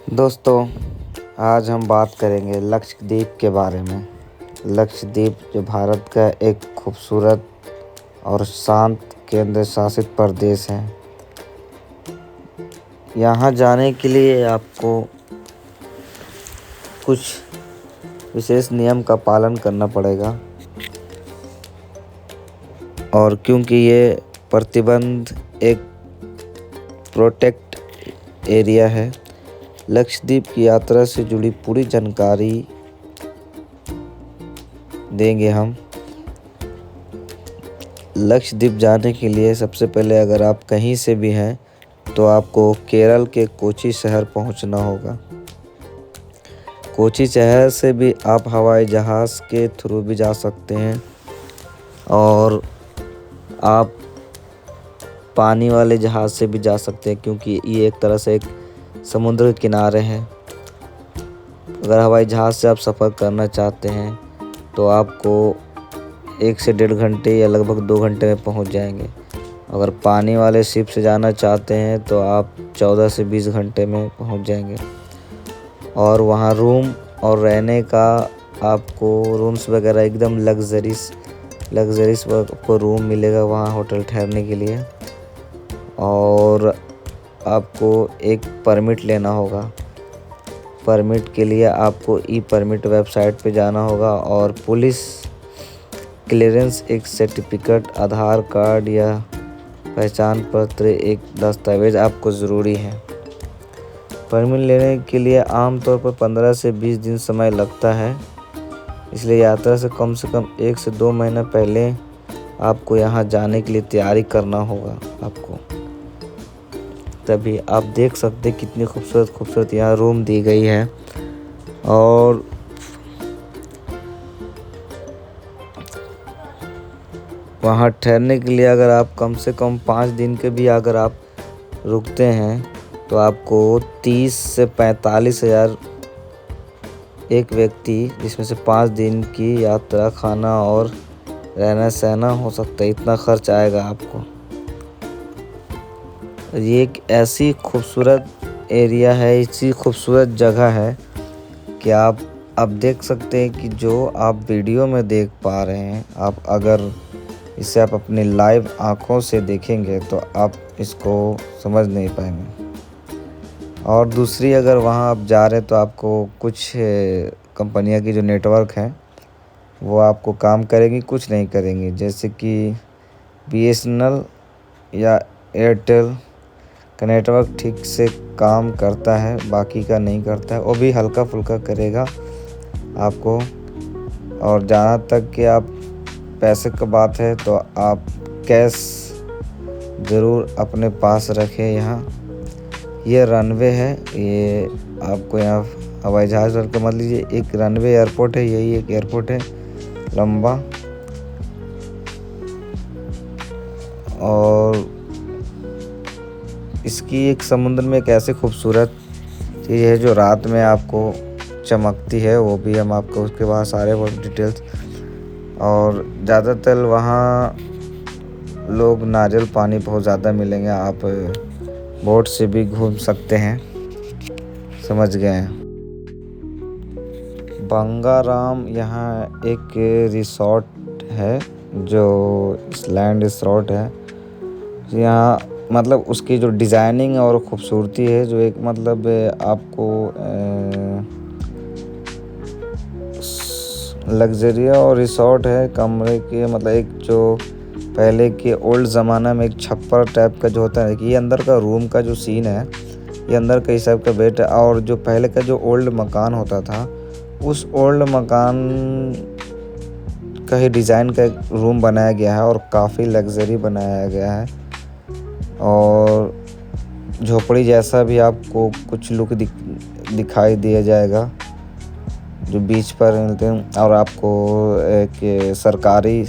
दोस्तों, आज हम बात करेंगे लक्षद्वीप के बारे में। लक्षद्वीप जो भारत का एक खूबसूरत और शांत केंद्र शासित प्रदेश है। यहाँ जाने के लिए आपको कुछ विशेष नियम का पालन करना पड़ेगा, और क्योंकि ये प्रतिबंध एक प्रोटेक्ट एरिया है, लक्षद्वीप की यात्रा से जुड़ी पूरी जानकारी देंगे हम। लक्षद्वीप जाने के लिए सबसे पहले अगर आप कहीं से भी हैं तो आपको केरल के कोची शहर पहुंचना होगा। कोची शहर से भी आप हवाई जहाज़ के थ्रू भी जा सकते हैं, और आप पानी वाले जहाज़ से भी जा सकते हैं, क्योंकि ये एक तरह से एक समुद्र के किनारे है। अगर हवाई जहाज़ से आप सफ़र करना चाहते हैं तो आपको 1 से 1.5 घंटे या लगभग 2 घंटे में पहुंच जाएंगे। अगर पानी वाले शिप से जाना चाहते हैं तो आप 14 से 20 घंटे में पहुंच जाएंगे। और वहां रूम और रहने का आपको रूम्स वगैरह एकदम लग्जरीस आपको रूम मिलेगा वहां होटल ठहरने के लिए। और आपको एक परमिट लेना होगा। परमिट के लिए आपको ई परमिट वेबसाइट पे जाना होगा, और पुलिस क्लियरेंस एक सर्टिफिकेट, आधार कार्ड या पहचान पत्र, एक दस्तावेज़ आपको ज़रूरी है। परमिट लेने के लिए आमतौर पर 15 से 20 दिन समय लगता है, इसलिए यात्रा से कम 1 से 2 महीना पहले आपको यहाँ जाने के लिए तैयारी करना होगा आपको। तभी आप देख सकते हैं कितनी खूबसूरत यहाँ रूम दी गई है। और वहाँ ठहरने के लिए अगर आप कम से कम 5 दिन के भी अगर आप रुकते हैं तो आपको 30 से 45 हज़ार एक व्यक्ति, जिसमें से 5 दिन की यात्रा, खाना और रहना सहना हो सकता है, इतना खर्च आएगा आपको। ये एक ऐसी खूबसूरत एरिया है, ऐसी खूबसूरत जगह है कि आप अब देख सकते हैं कि जो आप वीडियो में देख पा रहे हैं, आप अगर इसे आप अपनी लाइव आँखों से देखेंगे तो आप इसको समझ नहीं पाएंगे। और दूसरी, अगर वहाँ आप जा रहे हैं तो आपको कुछ कंपनियां की जो नेटवर्क हैं वो आपको काम करेंगी, कुछ नहीं करेंगी। जैसे कि BSNL या एयरटेल का नेटवर्क ठीक से काम करता है, बाकी का नहीं करता है, वो भी हल्का फुल्का करेगा आपको। और जहाँ तक कि आप पैसे का बात है तो आप कैश ज़रूर अपने पास रखें। यहाँ ये रनवे है, ये आपको यहाँ हवाई जहाज़ को मत लीजिए, एक रनवे एयरपोर्ट है, यही एक एयरपोर्ट है लंबा। और इसकी एक समुद्र में एक ऐसी खूबसूरत चीज़ है जो रात में आपको चमकती है, वो भी हम आपको उसके बाद सारे वो डिटेल्स। और ज़्यादातर वहाँ लोग नारियल पानी बहुत ज़्यादा मिलेंगे, आप बोट से भी घूम सकते हैं, समझ गए हैं। बंगाराम यहाँ एक रिसोर्ट है जो इसलैंड रिसोर्ट है। यहाँ मतलब उसकी जो डिज़ाइनिंग और ख़ूबसूरती है, जो एक मतलब आपको लग्जरी और रिसोर्ट है कमरे के, मतलब एक जो पहले के ओल्ड ज़माना में एक छप्पर टाइप का जो होता है, कि ये अंदर का रूम का जो सीन है, ये अंदर का हिसाब का बेड है। और जो पहले का जो ओल्ड मकान होता था, उस ओल्ड मकान का ही डिज़ाइन का एक रूम बनाया गया है, और काफ़ी लग्जरी बनाया गया है। और झोपड़ी जैसा भी आपको कुछ लुक दिखाई दिया जाएगा जो बीच पर मिलते हैं। और आपको एक सरकारी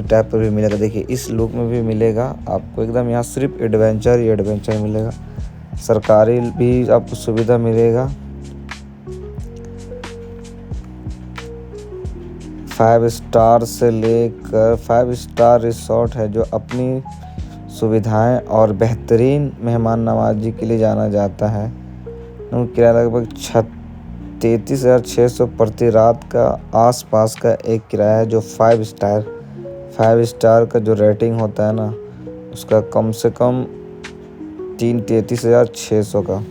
टाइप पर भी मिलेगा। देखिए इस लुक में भी मिलेगा आपको एकदम। यहाँ सिर्फ एडवेंचर मिलेगा, सरकारी भी आपको सुविधा मिलेगा। 5 स्टार से लेकर 5 स्टार रिसोर्ट है, जो अपनी सुविधाएं और बेहतरीन मेहमान नवाजी के लिए जाना जाता है। किराया लगभग 33,600 प्रति रात का आसपास का एक किराया है, जो 5 स्टार का जो रेटिंग होता है ना, उसका कम से कम 33,600 का।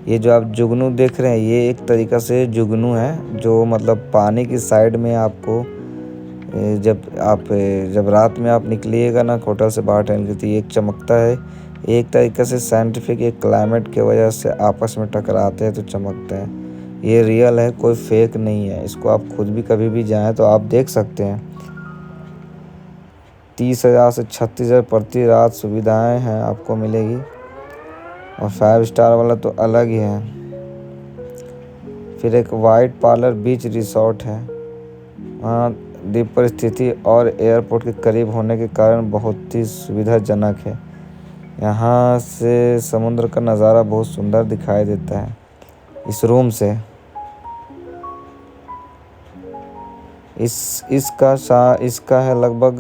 ये जो आप जुगनू देख रहे हैं, ये एक तरीक़ा से जुगनू है, जो मतलब पानी की साइड में आपको जब रात में आप निकलिएगा ना होटल से बाहर टहलने के, तो ये एक चमकता है। एक तरीक़े से साइंटिफिक एक क्लाइमेट के वजह से आपस में टकराते हैं तो चमकते हैं। ये रियल है, कोई फेक नहीं है। इसको आप खुद भी कभी भी जाएं तो आप देख सकते हैं। 30,000 से 36,000 प्रति रात सुविधाएं हैं आपको मिलेगी, और 5 स्टार वाला तो अलग ही है। फिर एक वाइट पार्लर बीच रिसोर्ट है, वहाँ द्वीप पर स्थिति और एयरपोर्ट के करीब होने के कारण बहुत ही सुविधाजनक है। यहाँ से समुद्र का नज़ारा बहुत सुंदर दिखाई देता है इस रूम से। इसका है लगभग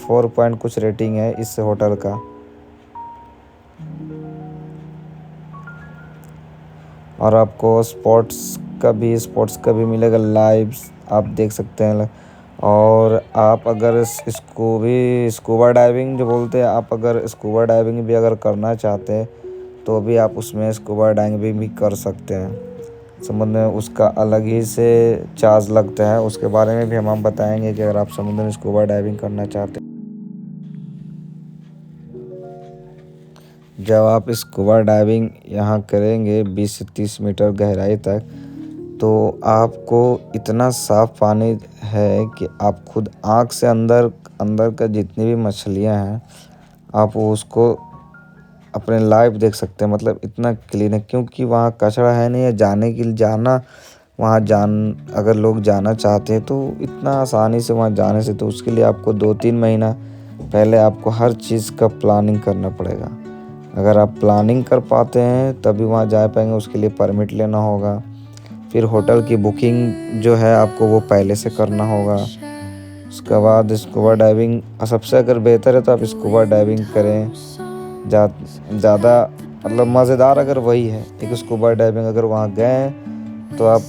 4 पॉइंट कुछ रेटिंग है इस होटल का। और आपको स्पोर्ट्स का भी मिलेगा, लाइव आप देख सकते हैं। और आप अगर स्कूबा डाइविंग जो बोलते हैं, आप अगर स्कूबा डाइविंग भी अगर करना चाहते हैं तो भी आप उसमें स्कूबा डाइविंग भी कर सकते हैं। समुद्र में उसका अलग ही से चार्ज लगता है, उसके बारे में भी हम बताएंगे कि अगर आप समुद्र में स्कूबा डाइविंग करना चाहते हैं। जब आप स्कूबा डाइविंग यहाँ करेंगे 20 से 30 मीटर गहराई तक, तो आपको इतना साफ़ पानी है कि आप खुद आँख से अंदर का जितनी भी मछलियाँ हैं आप उसको अपने लाइव देख सकते हैं। मतलब इतना क्लीन है, क्योंकि वहाँ कचरा है नहीं है। अगर लोग जाना चाहते हैं तो इतना आसानी से वहाँ जाने से, तो उसके लिए आपको 2-3 महीना पहले आपको हर चीज़ का प्लानिंग करना पड़ेगा। अगर आप प्लानिंग कर पाते हैं तभी वहाँ जा पाएंगे, उसके लिए परमिट लेना होगा। फिर होटल की बुकिंग जो है आपको वो पहले से करना होगा। उसके बाद स्कूबा डाइविंग सबसे अगर बेहतर है तो आप स्कूबा डाइविंग करें। ज़्यादा मतलब मज़ेदार अगर वही है एक स्कूबा डाइविंग। अगर वहाँ गए तो आप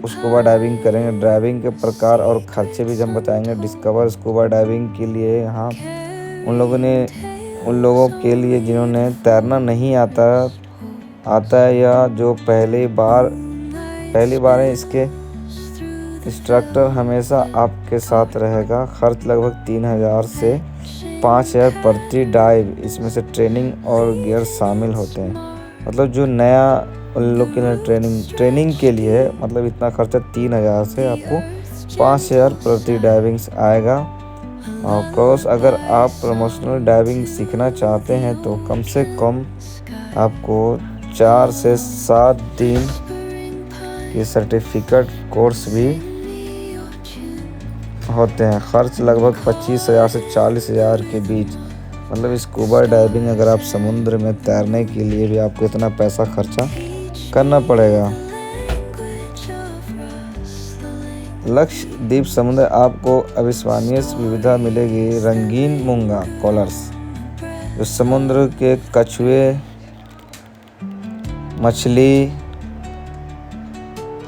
स्कूबा डाइविंग करेंगे। ड्राइविंग के प्रकार और खर्चे भी हम बताएंगे। डिस्कवर स्कूबा डाइविंग के लिए यहाँ उन लोगों के लिए जिन्होंने तैरना नहीं आता है, या जो पहली बार है, इसके इंस्ट्रक्टर हमेशा आपके साथ रहेगा। खर्च लगभग 3,000 से 5,000 प्रति डाइव, इसमें से ट्रेनिंग और गियर शामिल होते हैं। मतलब जो नया उन लोग के लिए ट्रेनिंग के लिए मतलब इतना खर्चा 3,000 से आपको 5,000 प्रति डाइविंग आएगा। और क्रॉस अगर आप प्रोफेशनल डाइविंग सीखना चाहते हैं तो कम से कम आपको 4 से 7 दिन की सर्टिफिकेट कोर्स भी होते हैं। खर्च लगभग 25,000 से 40,000 के बीच। मतलब स्कूबा डाइविंग अगर आप समुद्र में तैरने के लिए भी आपको इतना पैसा खर्चा करना पड़ेगा। लक्षद्वीप समुद्र आपको अविश्वसनीय विविधता मिलेगी। रंगीन मूंगा कॉलर्स, जो समुद्र के कछुए, मछली,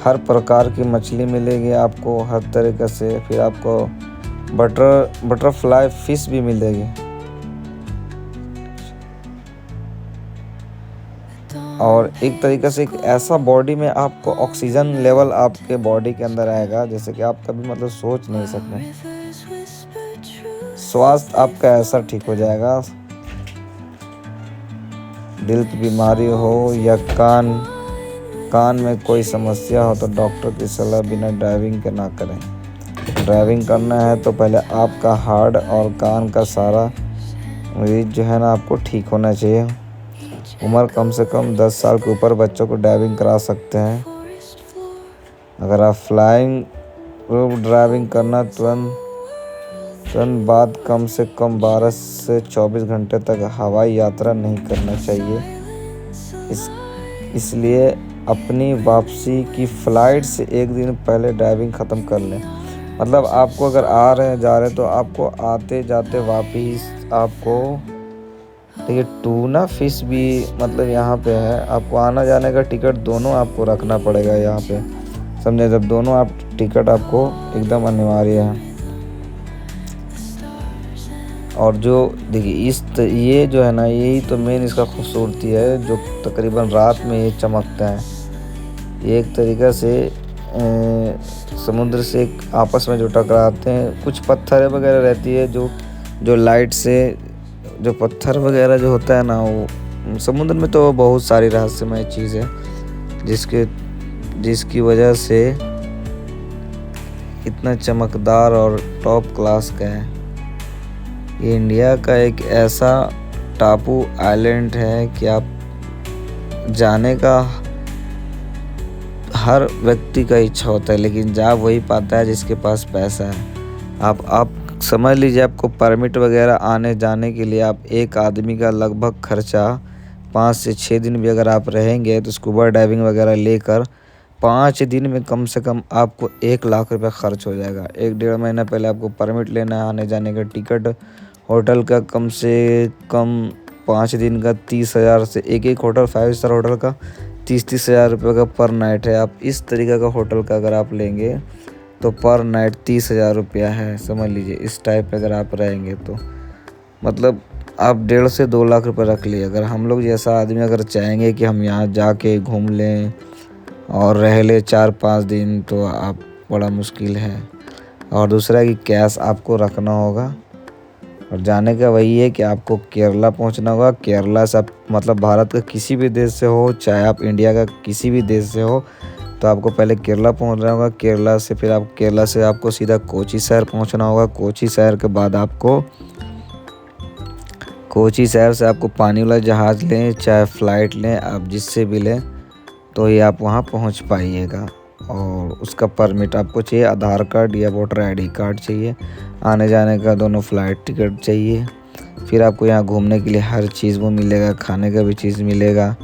हर प्रकार की मछली मिलेगी आपको हर तरीके से। फिर आपको बटरफ्लाई फिश भी मिलेगी। और एक तरीके से एक ऐसा बॉडी में आपको ऑक्सीजन लेवल आपके बॉडी के अंदर आएगा जैसे कि आप कभी मतलब सोच नहीं सकते। स्वास्थ्य आपका ऐसा ठीक हो जाएगा। दिल की बीमारी हो या कान में कोई समस्या हो तो डॉक्टर की सलाह बिना ड्राइविंग के ना करें। ड्राइविंग करना है तो पहले आपका हार्ट और कान का सारा मरीज जो है ना आपको ठीक होना चाहिए। उम्र कम से कम 10 साल के ऊपर बच्चों को ड्राइविंग करा सकते हैं। अगर आप फ्लाइंग ड्राइविंग करना तुरंत बाद कम से कम 12 से 24 घंटे तक हवाई यात्रा नहीं करना चाहिए। इसलिए अपनी वापसी की फ़्लाइट से 1 दिन पहले ड्राइविंग ख़त्म कर लें। मतलब आपको अगर आ रहे हैं जा रहे हैं तो आपको आते जाते वापिस आपको देखिए टूना फिश भी मतलब यहाँ पे है, आपको आना जाने का टिकट दोनों आपको रखना पड़ेगा यहाँ पे, समझे। जब दोनों आप टिकट आपको एकदम अनिवार्य है। और जो देखिए ये जो है ना, यही तो मेन इसका खूबसूरती है, जो तकरीबन रात में ये चमकता है। ये एक तरीक़ा से समुद्र से आपस में जो टकराते हैं, कुछ पत्थर वगैरह रहती है जो लाइट से, जो पत्थर वगैरह जो होता है ना, वो समुद्र में तो बहुत सारी रहस्यमय चीज़ है जिसकी वजह से इतना चमकदार और टॉप क्लास का है। ये इंडिया का एक ऐसा टापू आइलैंड है कि आप जाने का हर व्यक्ति का इच्छा होता है, लेकिन जा वही पाता है जिसके पास पैसा है। आप समझ लीजिए, आपको परमिट वगैरह आने जाने के लिए आप एक आदमी का लगभग खर्चा 5 से 6 दिन भी अगर आप रहेंगे तो स्कूबा डाइविंग वगैरह लेकर 5 दिन में कम से कम आपको 1 लाख रुपये खर्च हो जाएगा। 1-1.5 महीना पहले आपको परमिट लेना है, आने जाने का टिकट, होटल का कम से कम 5 दिन का 30,000 से एक होटल 5 स्टार होटल का 30-30 हज़ार रुपये का पर नाइट है। आप इस तरीक़े का होटल का अगर आप लेंगे तो पर नाइट 30,000 रुपया है, समझ लीजिए। इस टाइप पे अगर आप रहेंगे तो मतलब आप 1.5 से 2 लाख रुपये रख लिए। अगर हम लोग जैसा आदमी अगर चाहेंगे कि हम यहाँ जाके घूम लें और रह ले 4-5 दिन, तो आप बड़ा मुश्किल है। और दूसरा कि कैश आपको रखना होगा। और जाने का वही है कि आपको केरला पहुंचना होगा। केरला से आप मतलब भारत का किसी भी देश से हो, चाहे आप इंडिया का किसी भी देश से हो, तो आपको पहले केरला पहुंचना होगा। केरला से आपको सीधा कोची शहर पहुंचना होगा। कोची शहर के बाद कोची शहर से आपको पानी वाला जहाज़ लें चाहे फ़्लाइट लें, आप जिससे भी लें तो ये आप वहाँ पहुँच पाइएगा। और उसका परमिट आपको चाहिए, आधार कार्ड या वोटर ID कार्ड चाहिए, आने जाने का दोनों फ़्लाइट टिकट चाहिए। फिर आपको यहाँ घूमने के लिए हर चीज़ वो मिलेगा, खाने का भी चीज़ मिलेगा।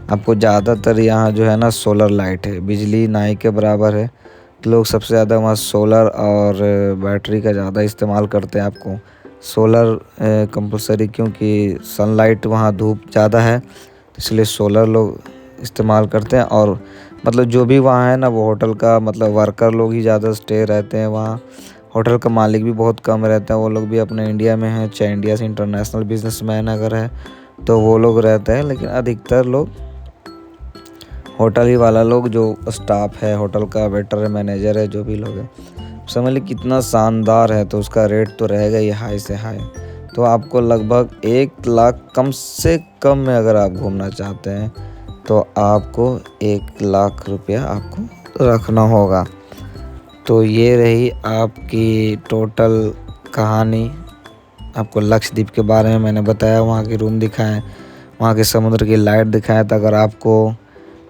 आपको ज़्यादातर यहाँ जो है ना सोलर लाइट है, बिजली ना ही के बराबर है, तो लोग सबसे ज़्यादा वहाँ सोलर और बैटरी का ज़्यादा इस्तेमाल करते हैं। आपको सोलर कंपलसरी, क्योंकि सनलाइट वहाँ धूप ज़्यादा है, तो इसलिए सोलर लोग इस्तेमाल करते हैं। और मतलब जो भी वहाँ है ना, वो होटल का मतलब वर्कर लोग ही ज़्यादा स्टे रहते हैं वहाँ। होटल का मालिक भी बहुत कम रहता है, वो लोग भी अपने इंडिया में हैं, चाहे इंडिया से इंटरनेशनल बिजनेसमैन अगर है तो वो लोग रहते हैं। लेकिन अधिकतर लोग होटल ही वाला लोग, जो स्टाफ है होटल का, वेटर है, मैनेजर है, जो भी लोग हैं, समझ लीजिए कितना शानदार है, तो उसका रेट तो रहेगा ही हाई से हाई। तो आपको लगभग 1 लाख कम से कम में अगर आप घूमना चाहते हैं तो आपको 1 लाख रुपया आपको रखना होगा। तो ये रही आपकी टोटल कहानी। आपको लक्षद्वीप के बारे में मैंने बताया, वहाँ के रूम दिखाएं, वहाँ के समुद्र की लाइट दिखाएं। तो अगर आपको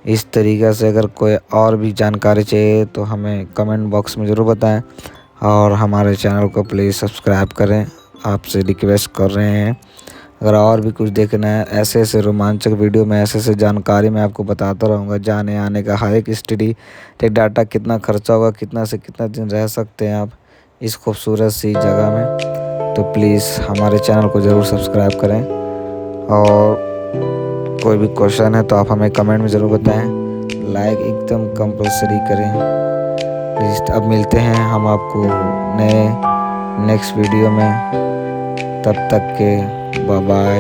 इस तरीक़े से अगर कोई और भी जानकारी चाहिए तो हमें कमेंट बॉक्स में ज़रूर बताएं। और हमारे चैनल को प्लीज़ सब्सक्राइब करें, आपसे रिक्वेस्ट कर रहे हैं। अगर और भी कुछ देखना है, ऐसे रोमांचक वीडियो में ऐसे जानकारी मैं आपको बताता रहूँगा। जाने आने का हर एक स्टडी, टेक डाटा, कितना खर्चा होगा, कितना से कितना दिन रह सकते हैं आप इस खूबसूरत सी जगह में। तो प्लीज़ हमारे चैनल को ज़रूर सब्सक्राइब करें। और कोई भी क्वेश्चन है तो आप हमें कमेंट में ज़रूर बताएं, लाइक एकदम कंपलसरी करें प्लीज़। अब मिलते हैं हम आपको नेक्स्ट वीडियो में, तब तक के बाय बाय।